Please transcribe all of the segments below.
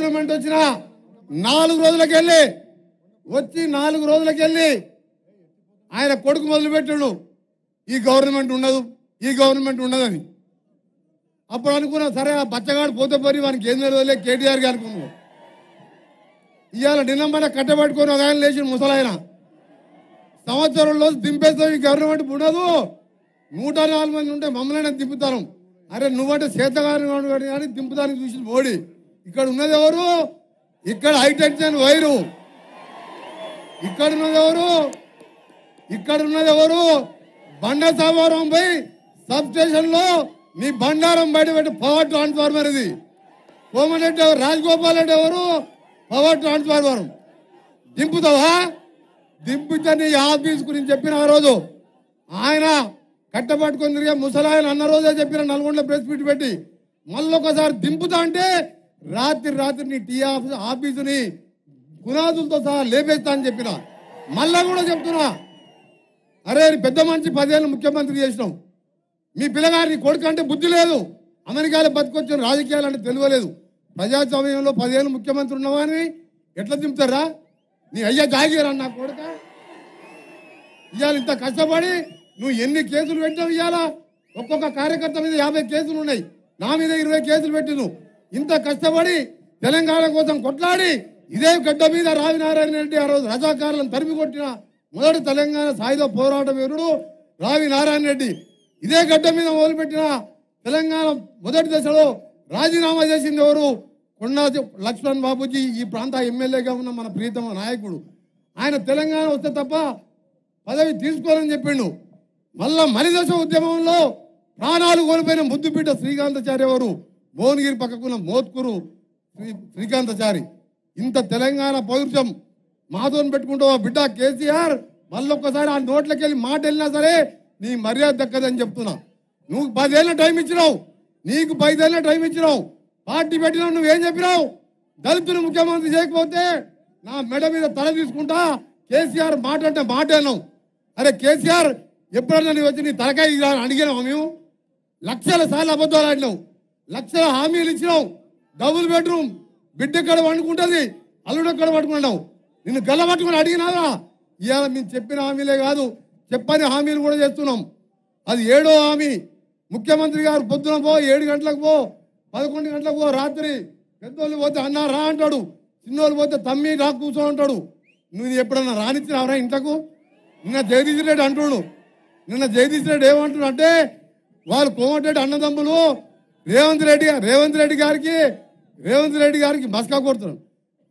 Government వచ్చిన 4 రోజులకెళ్ళి ఆయన కొడుకు మొదలుపెట్టాడు ఈ గవర్నమెంట్ ఉండదని. అప్పుడు అనుకున్నా సరే ఆ బచ్చగాడు పోతే పోయి వానికి ఏం తెలియదులే కేటీఆర్ గారు అనుకున్నాం. ఇవాళ నిన్నమ్మన కట్టబెట్టుకొని ఒక ఆయన లేచి ముసలాయన సంవత్సరంలో దింపేస్తాం ఈ గవర్నమెంట్ ఉండదు, 104 మంది ఉంటే మమ్మల్ని దింపుతాను. అరే నువ్వంటే చేతగాని కానీ దింపుతానికి చూసి మోడీ. ఇక్కడ ఉన్నది ఎవరు? ఇక్కడ హైటెన్షన్ వైరు. ఇక్కడ ఉన్నది ఎవరు? బండ సామారం పోయి సబ్ స్టేషన్ లో నీ బండారం బయట పెట్టి పవర్ ట్రాన్స్ఫార్మర్ ఇది. కోమరెడ్డి ఎవరు? రాజగోపాల్ రెడ్డి ఎవరు? Power transformer దింపుతావా? దింపితే నీ ఆఫీస్ గురించి చెప్పిన ఆ రోజు ఆయన కట్టబట్టుకొని తిరిగే ముసలాయన అన్న రోజే చెప్పిన నల్గొండలో ప్రెస్ మీట్ పెట్టి మళ్ళొకసారి దింపుతా అంటే రాత్రి నీ టీ ఆఫీసుని పునాదులతో సహా లేపేస్తా అని చెప్పిన. మళ్ళా కూడా చెప్తున్నా, అరే పెద్ద మంచి 10 ఏళ్ళు ముఖ్యమంత్రి చేసినావు, మీ పిల్లగారి కొడుకు అంటే బుద్ధి లేదు, అమెరికాలో బతికొచ్చిన రాజకీయాలు అంటే తెలియలేదు, ప్రజాస్వామ్యంలో 10 ఏళ్ళు ముఖ్యమంత్రి ఉన్నావని ఎట్లా దింపుతారా? నీ అయ్యా జాగిరా నా కొడుక. ఇవాళ ఇంత కష్టపడి నువ్వు ఎన్ని కేసులు పెట్టావు? ఇవాళ ఒక్కొక్క కార్యకర్త మీద 50 కేసులు ఉన్నాయి, నా మీద 20 కేసులు పెట్టి నువ్వు ఇంత కష్టపడి తెలంగాణ కోసం కొట్లాడి ఇదే గడ్డ మీద రావి నారాయణ రెడ్డి ఆ రోజు రజాకారులను తరిమి కొట్టిన మొదటి తెలంగాణ సాయుధ పోరాట వీరుడు రావి నారాయణ రెడ్డి. ఇదే గడ్డ మీద మొదలుపెట్టిన తెలంగాణ మొదటి దశలో రాజీనామా చేసింది ఎవరు? కొండా లక్ష్మణ్ బాబుజీ, ఈ ప్రాంత ఎమ్మెల్యేగా ఉన్న మన ప్రీతమ నాయకుడు. ఆయన తెలంగాణ వస్తే తప్ప పదవి తీసుకోవాలని చెప్పిండు. మళ్ళా మలిదశ ఉద్యమంలో ప్రాణాలు కోల్పోయిన ముద్దుబిడ్డ శ్రీకాంతాచారి ఎవరు? భువనగిరి పక్కకున్న మోత్కూరు శ్రీకాంతాచారి. ఇంత తెలంగాణ పౌరుషం మాతోని పెట్టుకుంటావు బిడ్డ కేసీఆర్. మళ్ళొక్కసారి ఆ నోట్లకి వెళ్ళి మాట వెళ్ళినా సరే నీ మర్యాద దక్కదని చెప్తున్నా. నువ్వు 10 ఏళ్ళ టైం ఇచ్చినావు, నీకు 5 ఏళ్ళ టైం ఇచ్చినావు, పార్టీ పెట్టినావు. నువ్వేం చెప్పినావు? దళితులు ముఖ్యమంత్రి చేయకపోతే నా మెడ మీద తల తీసుకుంటా, కేసీఆర్ మాట అంటే మాట అన్నావు. అరే కేసీఆర్ ఎప్పుడన్నా నీ వచ్చి నీ తలకాయ అడిగినావు? మేము లక్షల సార్లు అబద్ధాలు ఆడినావు, లక్షల హామీలు ఇచ్చినావు. డబుల్ బెడ్రూమ్ బిడ్డ ఎక్కడ వండుకుంటుంది, అల్లుడు ఎక్కడ పట్టుకున్నావు. నిన్ను గల్లబట్టుకుని అడిగినారా? ఇవాళ మేము చెప్పిన హామీలే కాదు, చెప్పని హామీలు కూడా చేస్తున్నాం. అది 7వ హామీ. ముఖ్యమంత్రి గారు పొద్దున పో, 7 గంటలకు పో, 11 గంటలకు పో, రాత్రి పెద్దోళ్ళు పోతే అన్న రా అంటాడు, చిన్నోళ్ళు పోతే తమ్మి రా కూర్చో అంటాడు. నువ్వు ఎప్పుడన్నా రానిచ్చినావరా ఇంట్లకు? నిన్న జగదీష్ రెడ్డి అంటున్నాడు. నిన్న జగదీష్ రెడ్డి ఏమంటున్నాడు అంటే వాళ్ళు కోమటిరెడ్డి అన్నదమ్ములు రేవంత్ రెడ్డి గారికి మస్కా కొడుతున్నాడు.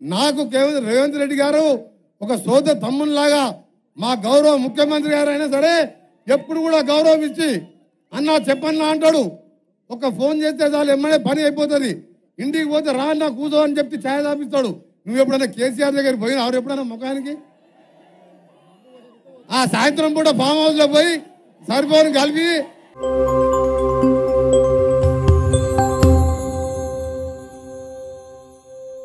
నాకు రేవంత్ రెడ్డి గారు ఒక సోద తమ్మునిలాగా, మా గౌరవ ముఖ్యమంత్రి గారు అయినా సరే ఎప్పుడు కూడా గౌరవం ఇచ్చి అన్నా చెప్పన్నా అంటాడు. ఒక ఫోన్ చేస్తే చాలు ఎమ్మడే పని అయిపోతుంది. ఇంటికి పోతే రా అన్నా కూర్చో అని చెప్పి ఛాయ్ తాపిస్తాడు. నువ్వు ఎప్పుడైనా కేసీఆర్ దగ్గరికి పోయినా? ఎవరు ఎప్పుడైనా ముఖానికి ఆ సాయంత్రం పూట ఫామ్ హౌస్ లో పోయి సరిపోని కలిపి